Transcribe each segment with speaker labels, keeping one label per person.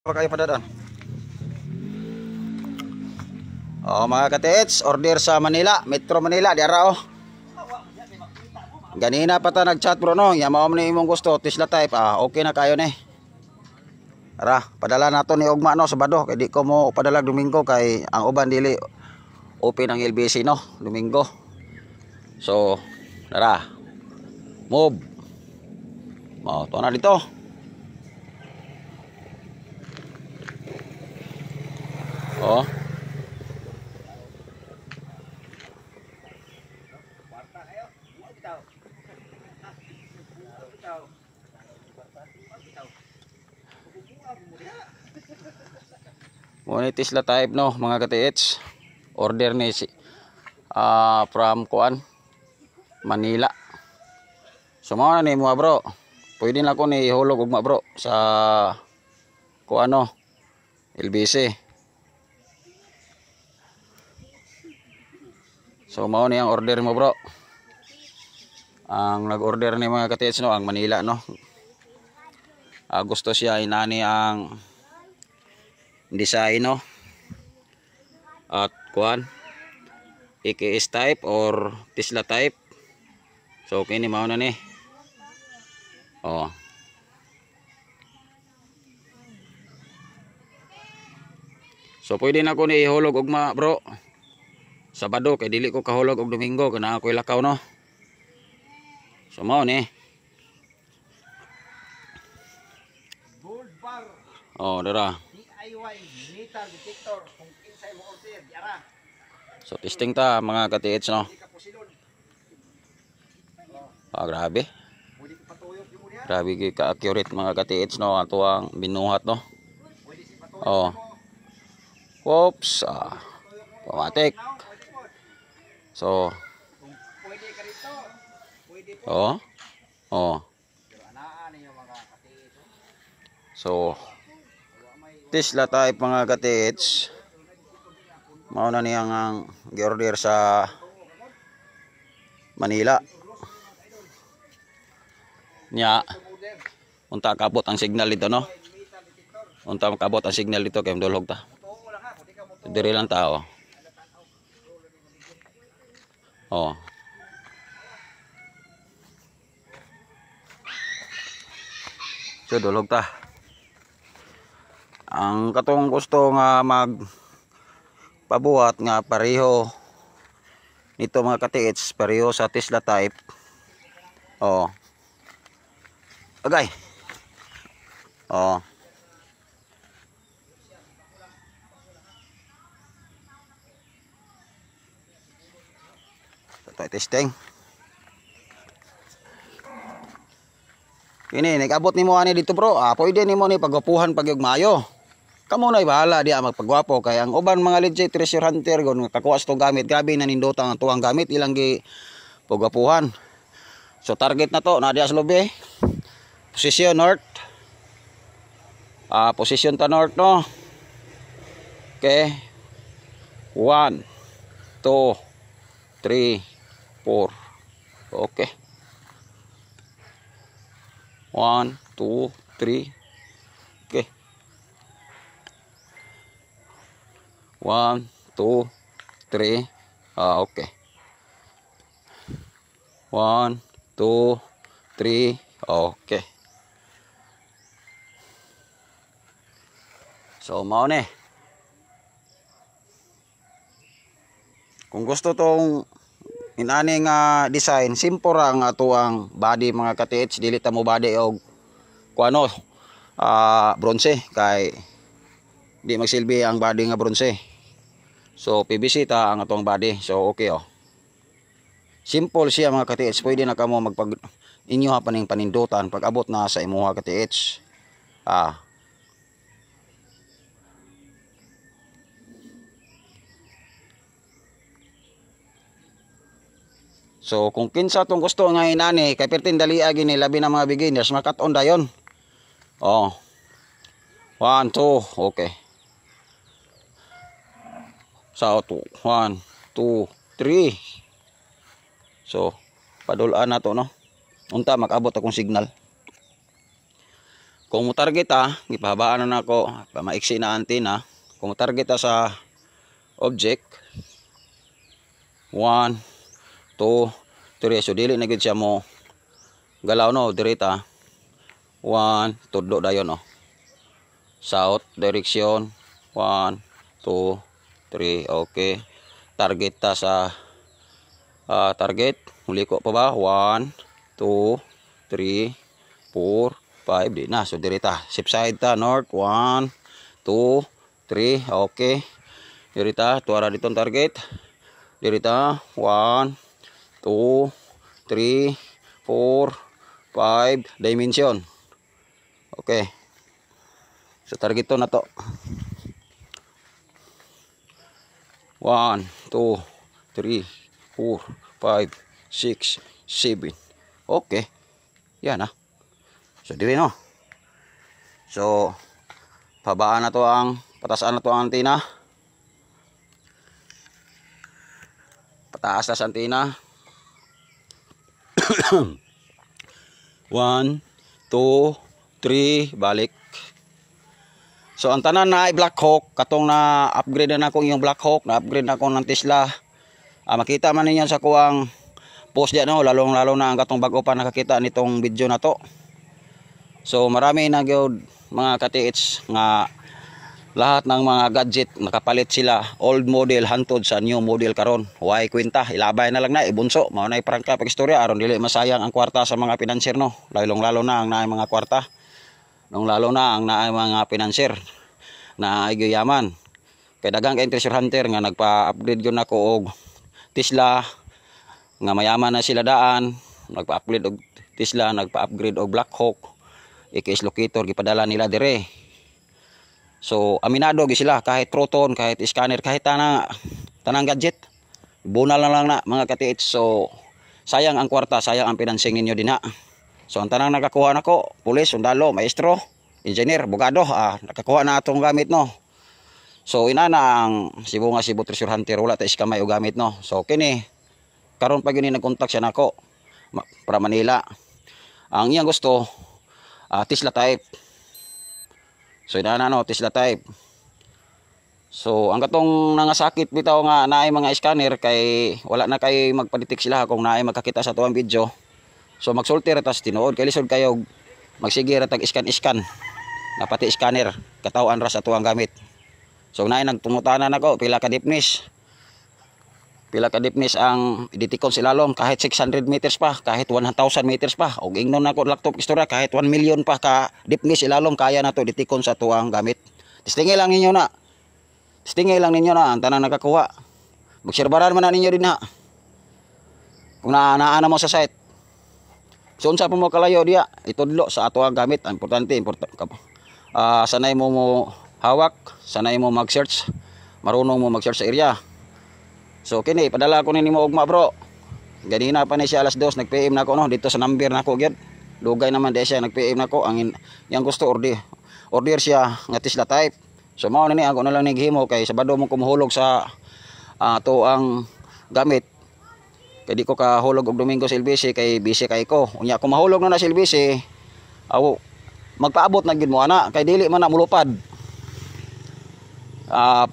Speaker 1: Kayo padadaan. Mga ka-TH, order sa Manila, Metro Manila, diara Ganina pa ta nag-chat bro no, yamaw mo ni imong gusto, Tesla type, okay na kayo ni. Tara, padala nato ni ugma no Sabado, kay di ko mo padala Domingo kay ang uban dili open ang LBC no, Domingo. So, tara. Move. To na dito. Muna Tesla type no mga ka-TH. Order ni from Kuan Manila. So mao na ni mo bro. Pwede na ko ni ihulog ugma bro sa Kuan no LBC. So mao ni ang order mo bro. Ang nag-order ni mga ka-TH no ang Manila no. Gusto siya inani ang design no at Kuan EKS type or Tesla type. So okay ni mao na ni. So pwede na ko ni ihulog ugma bro Sabado kay dili ko kahulog og Domingo kana ako ilakaw no. So mao ni.
Speaker 2: Gold bar.
Speaker 1: Dara.
Speaker 2: DIY metal detector kung kinsay mo order diara.
Speaker 1: So testing ta mga ka-TH no. Grabe.
Speaker 2: Pwede ko patuyok mo diha.
Speaker 1: Grabe ka accurate mga ka-TH no ato ang binuhat no.
Speaker 2: Pwede si patuyok.
Speaker 1: Oops, automatic. So,
Speaker 2: pwede ka dito. Pwede po. Pero anaan niyo mga ka-TH.
Speaker 1: So, Tesla type mga ka-TH. Mao na niyang ang gi-order sa Manila. Nya, unta kabot ang signal dito no. Unta makabot ang signal dito kay mdulhog ta. Diri lang tao. So dulhog ta. Ang katong gusto nga magpabuhat nga pareho nito mga ka-TH, pareho sa Tesla type. Agay. Ito testing. Kini nag-abot nimo ani dito bro. Pwede nimo ni pagwapuhan pagyug maayo. Kamo na bahala diya magpagwapo kay ang uban mga legit treasure hunter gon kakuha to gamit. Grabe na nindota ang tuwang gamit ilang gi pagwapuhan. So target na to na diya sa lobby. Position north. Position ta north no. Okay. 1 2 3 4. Okay. 1 2 3. Okay. 1 2 3. Okay. 1 2 3. Okay. So mao ni. Kung gusto tong inani nga design, simple ra nga ato ang body mga ka-TH, dili ta mo body og kuano bronze kay di magsilbi ang body nga bronze. So PVC ta ang atong body. So okay simple siya mga ka-TH. Pwede na kamo magpag inyo pa ning panindutan pag abot na sa imuha ka-TH. So kung kinsa tong gusto nga inani kay pertin dali gini labi na mga beginners makat-on dayon. 1 2 okay. So 1 2 3. So padulaan na to no. Unta makabot akong signal. Kung mo target ipahabaan na nako, maiksi na antina. Kung mo target sa object 1 2 3, so dili na gid siya mo galaw no, direta 1 tudlo dayon no. South direction 1 2 3, okay. Target ta sa target, muli ko pa ba 1 2 3 4 5, di na. So direta sip side ta north 1 2 3, okay. Direta tuara ditong target. Direta 1 2 3 4 5 dimension. Okay. So target to na to. 1 2 3 4 5 6 7. Okay. Yan So dili no. So pabaan na to ang patasan na to ang antina. Pataas na sa antina. 1 2 3 balik. So ang tanan na ay Black Hawk, katong na upgrade na ako yung Black Hawk, na upgrade na ako ng Tesla. Makita man ninyo sa kuwang post diyan no, lalong lalo na ang katong bag-o pa nakakita nitong video na to. So marami na gyud mga ka-TH nga lahat ng mga gadget nakapalit sila old model hantod sa new model karon. Why kwenta, ilabay na lang na ibunso, mao nay prangka pagistorya aron dili masayang ang kwarta sa mga financier no. Lalong lalo na ang naay mga kwarta. Lalo na ang naay mga financier na ay yaman. Kay daghang kay treasure hunter nga nagpa-upgrade gyud nako og Tesla nga mayaman na sila daan, nagpa-upgrade og Tesla, nagpa-upgrade og Black Hawk. EKS locator gipadala nila dire. So aminado gi sila kahit proton, kahit scanner, kahit tanang gadget. Bunal lang na mga ka-TH. So sayang ang kwarta, sayang ang financing ninyo dinha. So ang tanang nakakuha nako, pulis, sundalo, maestro, engineer, abogado, nakakuha na atong gamit no. So ina na ang Cebu nga Cebu Treasure Hunter, wala ta iskamay og gamit no. So kini karon pa gini nagkontak siya nako para Manila. Ang iyang gusto Tesla type. So ina na no, Tesla type. So ang katong nangasakit bitaw nga naay mga scanner kay wala na kay magpa-detect sila kung naay magkakita sa tuwang video. So magsulti ra tas tinuod kay lisod kayo magsige ra tag scan na pati scanner katawan ra sa tuwang gamit. So naay nagtungutanan nako pila ka deepness. Pila ka deepness ang iditikon silalom, kahit 600 meters pa, kahit 1,000 meters pa. Og ingnon nako laptop istorya kahit 1 million pa ka deepness ilalom kaya na to ditikon sa tuwang gamit. Testingay lang ninyo na. Testingay lang ninyo na ang tanang nakakuha. Magserbaran man na ninyo din ha. Kung naa mo sa site. So unsa pa mo kalayo diya, itudlo sa ato ang gamit. Importante sanay mo hawak, sanay mo mag-search, marunong mo mag-search sa area. So kini padala ko nimo ugma bro. Ganina pa ni siya alas 2 nag-PM nako no dito sa number nako gyud. Lugay naman di siya nag-PM nako ang yang gusto order siya nga Tesla type. So mao na ni ako na lang naghimo kay Sabado mo kumuhulog sa ato ang gamit. Kay di ko kahulog og Domingo sa LBC kay busy kay ko. Unya ko mahulog na sa LBC. Magpaabot na gid mo ana kay dili man na mulupad.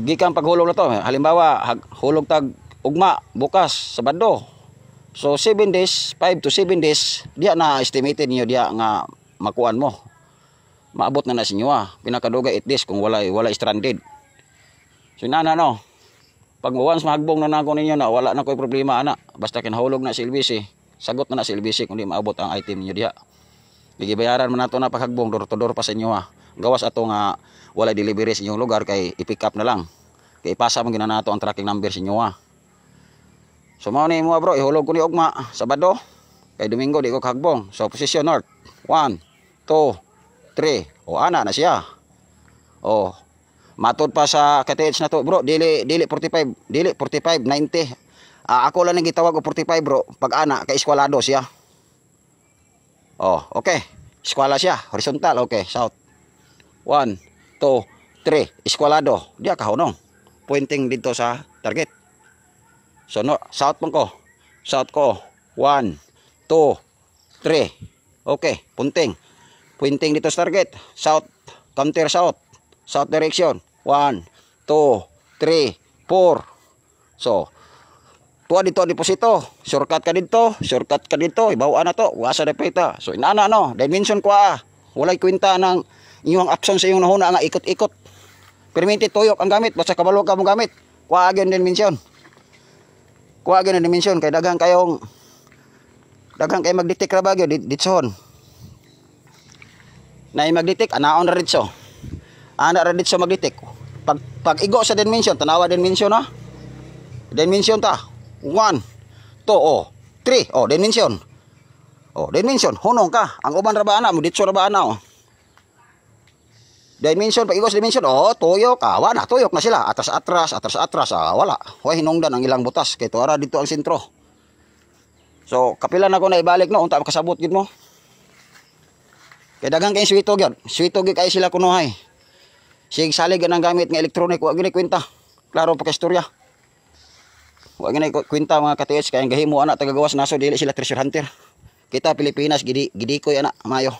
Speaker 1: Gikan paghulog na to, halimbawa hulog tag ugma bukas Sabado. So 7 days, 5 to 7 days diya na estimated niyo diya nga makuan mo. Maabot na sa inyo pinakaduga 8 days kung wala stranded. So inana no. Pag once mahagbong na nako ninyo na wala na koy problema ana. Basta kinahulog na si LBC, sagot na si LBC kung di maabot ang item niyo diya. Gigibayaran man nato na paghagbong door to door pa sa inyo Gawas ato nga wala delivery sa inyong lugar kay i-pick up na lang. Kay ipasa man ginanato ang tracking number sa inyo So mao ni mo bro, ihulog ko ni ugma Sabado. Kay Domingo di ko kahagbong. So position north. 1 2 3. Ana na siya. Matod pa sa KTH na to bro, dili 45, dili 45 90. Ako lang nang gitawag og 45 bro, pag ana kay eskwalado siya. Okay. Eskwala siya, horizontal, okay, south. 1 2 3, eskwalado. Diya kahunong. Pointing dito sa target. So no, south man ko. South ko. 1 2 3. Okay, punting. Pointing dito sa target. South, counter south. South direction. 1, 2, 3, 4. So, tuwa dito deposito. Shortcut ka dito. Shortcut ka dito. Ibawaan na to. Wasa na pita. So, inana no. Dimension ko walay kwenta ng inyong option sa iyong nahuna nga ikot-ikot. Permitted tuyok ang gamit. Basta kabalo ka mong gamit. Kuha agyon dimension. Kuha agyon ang dimension. Kaya daghang kayo magditik ra bagyo ditson. Na magditik anaon ra ditso. Ana ra ditso magditik. Pag igo sa dimension, tanawa dimension na. Dimension ta. 1, 2, 3. Dimension. Dimension. Hunong ka. Ang uban ra ba ana mo ditso ra ba ana Dimension, pag igo sa dimension, tuyok, wala, tuyok na sila. Atras, wala. Huwag hinungdan ang ilang butas. Kaya tuwara dito ang sentro. So, kapilan ako na ibalik no, unta makasabot gid mo. Kaya daghang kay switog yun. Switog kay sila kunuhay. Sig salig ang gamit ng electronic, huwag gini kwenta. Klaro pa ka istorya. Huwag gini kwenta mga ka-TH, kaya gahimo anak tagagawas naso, dili sila treasure hunter. Kita Pilipinas, gidikoy anak, mayo.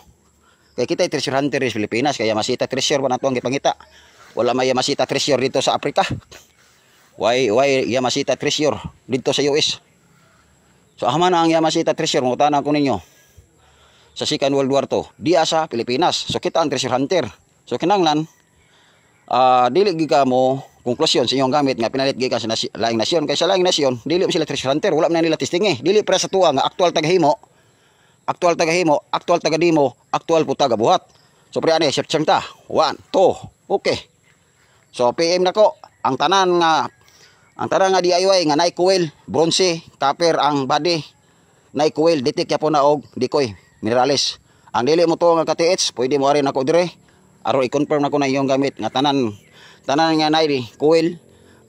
Speaker 1: Kaya kita treasure hunter sa Pilipinas, kaya masita treasure ba nato ang gipangita. Wala may masita treasure dito sa Africa. Why masita treasure dito sa US. So haman ang Yamasita treasure mo tanan ko ninyo. Sa Second World War II, diya sa Pilipinas. So kita ang treasure hunter. So kinanglan dili gi ka mo konklusyon sa inyong gamit nga pinalit gi ka sa laing nasyon, kay sa laing nasyon dili sila treasure hunter, wala man nila testing dili para sa tuwa nga aktual tagahimo, aktual tagadimo, aktual po tagabuhat. So pre ani search ta 1, 2. Okay. So PM nako ang tanan nga DIY nga nay coil, bronze, copper ang body, nay coil, ditik ya po na og dikoy, minerales. Ang dili mo to nga ka-TH, pwede mo rin ako dire. Aro i-confirm nako na iyong gamit nga tanan nga nay coil,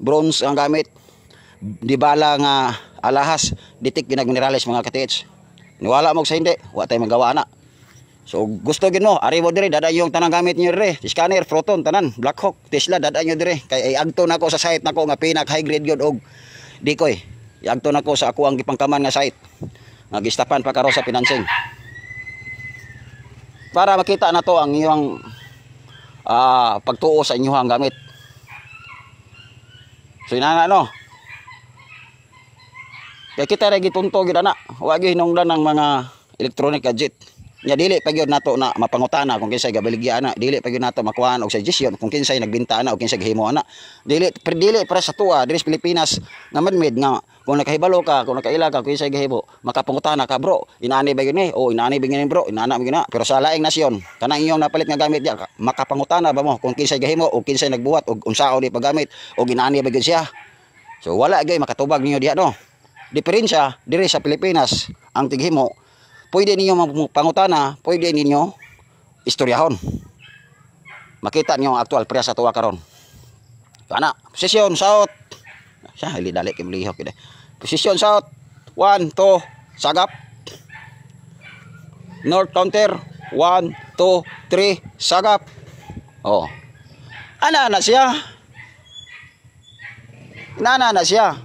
Speaker 1: bronze ang gamit. Di bala nga alahas, ditik ginag minerales mga ka-TH. Niwala mo sa hindi, wa tay magawa na. So gusto gid mo, ari mo dire dada yung tanang gamit niyo dire. Scanner, Proton, tanan, Black Hawk, Tesla dada niyo dire. Kay agto nako sa site nako nga pinak high grade gyud og dikoy. Iagto nako sa ako ang gipangkaman nga site. Nga gistapan pa karo sa financing. Para makita na to ang iyong pagtuo sa inyong gamit. So inana no. Kaya kita ra gitunto gid ana. Wa gyud hinungdan ng mga electronic gadget. Nya dili pa gyud nato na mapangutana kung kinsay gabaligya ana, dili pa gyud nato makuhaan og suggestion kung kinsay nagbinta ana o kinsay gahimo ana. Dili para sa tuwa diri sa Pilipinas nga madmid nga kung nakahibalo ka, kung nakaila ka kinsay gahimo, makapangutana ka bro, inaani ba gyud ni? O inaani ba gyud bro, inana ba gyud na. Pero sa laing nasyon, kanang inyong napalit nga gamit diya, makapangutana ba mo kung kinsay gahimo o kinsay nagbuhat og unsao ni paggamit o inaani ba gyud siya. So wala gyud makatubag ninyo diha no. Diferensya diri sa Pilipinas ang tighimo. Pwede ninyo pangutana, pwede ninyo istoryahon. Makita niyo ang aktual priya sa tuwa karon. Kana, posisyon south. Siya dali kay lihok ide. Posisyon south. 1, 2, sagap. North counter. 1, 2, 3, sagap. Ana na siya. Nana na siya.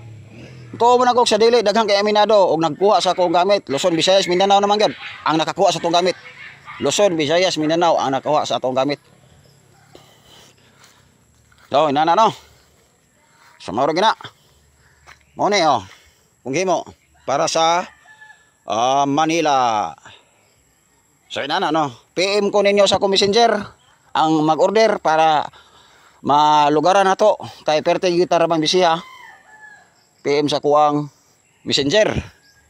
Speaker 1: Tuo mo na ko sa dili daghang kay aminado og nagkuha sa akong gamit. Luzon, Visayas, Mindanao naman gyud ang nakakuha sa atong gamit. Luzon, Visayas, Mindanao ang nakakuha sa atong gamit. So inana no. Sumaro gina. Mo ni kung himo para sa Manila. So inana no. PM ko ninyo sa akong messenger ang mag-order para malugaran nato kay perte gitar bang bisiya. PM sa kuang messenger.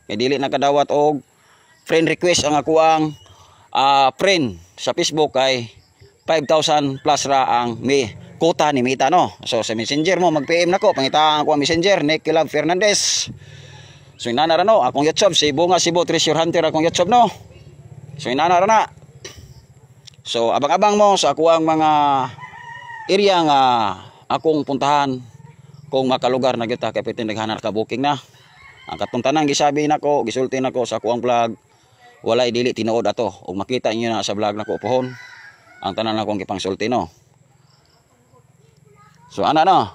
Speaker 1: Kay dili nakadawat og friend request ang akuang friend sa Facebook kay 5,000 plus ra ang may quota ni Mita no. So sa messenger mo mag-PM nako, pangita ako ang messenger Nicky Love Fernandez. So inana ra no, akong YouTube si Bunga Cebu Treasure Hunter akong YouTube no. So inana ra na. So abang-abang mo sa akuang mga area nga akong puntahan kung makalugar na kita kay pwede naghanar ka booking na. Ang katong tanan gisabi nako, gisulti nako sa kuang vlog, walay dili tinuod ato. Ug makita niyo na sa vlog nako pohon ang tanan nako gipangsulti no. So ana no.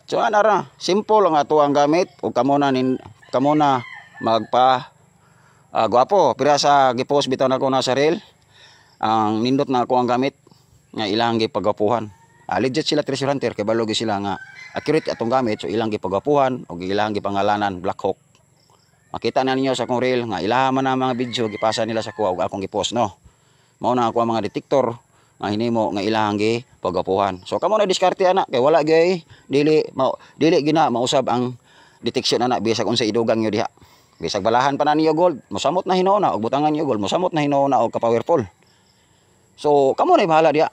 Speaker 1: So ana ra, simple ang ato ang gamit ug kamo na magpa gwapo. Pira sa gipost bitaw nako na sa reel. ang nindot na ako ang gamit nga ilang gipagapuhan. Legit sila treasure hunter kay balogi sila nga accurate atong gamit, so ilang gipagapuhan o ilang gipangalanan Black Hawk. Makita na ninyo sa akong reel nga ilaha man ang mga video gipasa nila sa kuha ug akong gipost no. Mao na ako ang mga detektor nga hinimo nga ilahang gipagapuhan. So kamo na diskarte ana kay wala gyud dili gina mausab ang detection ana bisag unsa idugang nyo diha. Bisag balahan pa na niyo gold, mosamot na hinauna og butangan niyo gold, mosamot na hinauna og ka-powerful. So kamo na bahala diha.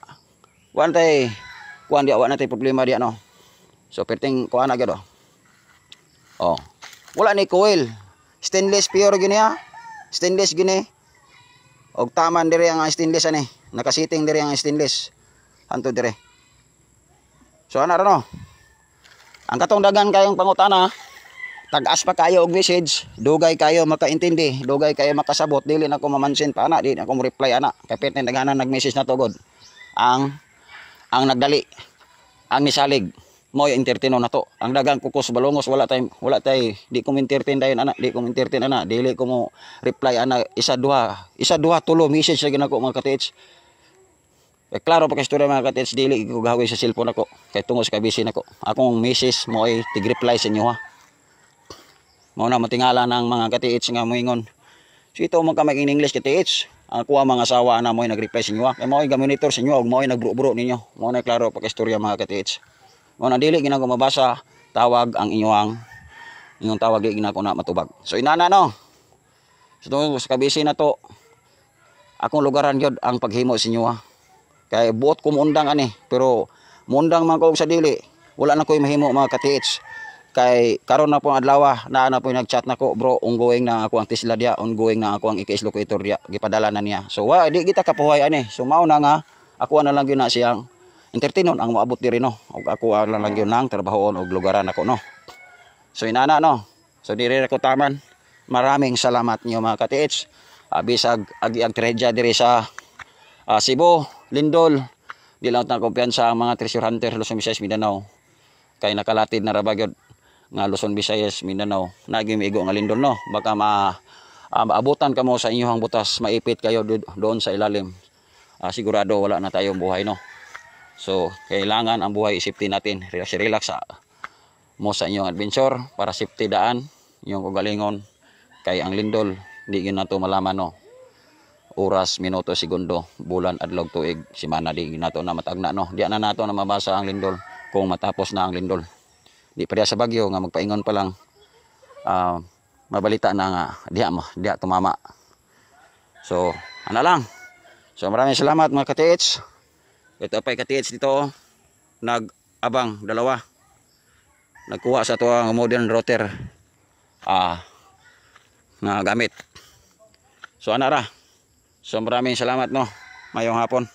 Speaker 1: Kuan diha wa na tay problema diha no. So perting kuan na gyud oh. Wala ni coil. Stainless pure gini ha. Stainless gini. Og taman dire ang stainless ani. Nakasiting dire ang stainless. Hanto dire. So ana ra no. Ang katong dagan kayong pangutana, tag-as pa kayo og message, dugay kayo makaintindi, dugay kayo makasabot, dili na ko mamansin pa ana, di na ko reply ana. Kay perting daghanan nag-message na to god. Ang nagdali, ang nisalig mo entertain na to. Ang dagang kukos balongos wala tay di ko entertain dayon ana, dili ko mo reply ana isa duha tulo message sa ginako mga ka-TH. Klaro pa kay istorya mga ka-TH, dili ko gahoy sa cellphone ako kay tungos kay busy nako. Akong message mo ay tig-reply sa inyo ha. Mao na matingala ng mga ka-TH nga moingon. So ito man ka mag English ka-TH. Ako ang mga asawa na mo ay nag-reply sa inyo ha. Kay mo ay gamonitor sa inyo ug mo ay nagburo-buro ninyo. Mao na klaro pa kay istorya mga ka-TH. Muna dili ginako mabasa tawag ang inyong tawag di ginako na matubag. So inana no. So sa kabisi na to akong lugaran gyud ang paghimo sa inyo ha. Kay buot ko mundang ani pero mundang man ko sa dili. Wala na koy mahimo mga ka-TH. Kay karon na po ang adlaw na po nag-chat nako bro, ongoing na ako ang Tesla dia, ongoing na ako ang IKS locator dia, gipadala na niya. So di kita kapuhay ani. So mao na nga ako na lang gyud na siyang entertainon ang maabot diri no. Og ako lang gyud nang trabahoon og lugaran ako no. So inana no. So diri ako taman. Maraming salamat niyo mga ka-TH. Bisag agi ang trahedya diri sa Cebu, Lindol. Di lang ta kumpiyansa ang mga treasure hunter Luzon, Visayas, Mindanao. Kay nakalatid na ra ba gyud nga Luzon, Visayas, Mindanao. Nagi miigo nga Lindol no. Baka maabutan kamo sa inyong butas, maipit kayo doon sa ilalim. Sigurado wala na tayong buhay no. So, kailangan ang buhay safety natin. Relax mo sa inyong adventure para safety daan, yung kagalingon. Kay ang Lindol, di gina to malaman no. Oras, minuto, segundo, bulan, adlaw, tuig, semana, di gina to na matagna no. Di na nato na mabasa ang Lindol kung matapos na ang Lindol. Di pa diya sa bagyo nga magpaingon pa lang mabalita na nga diya tumama. So, ano lang. So, maraming salamat mga ka-TH. Ito pa ka-TH dito, nag-abang, dalawa. Nagkuha sa ito ang modern router na gamit. So anara. So maraming salamat no. Mayong hapon.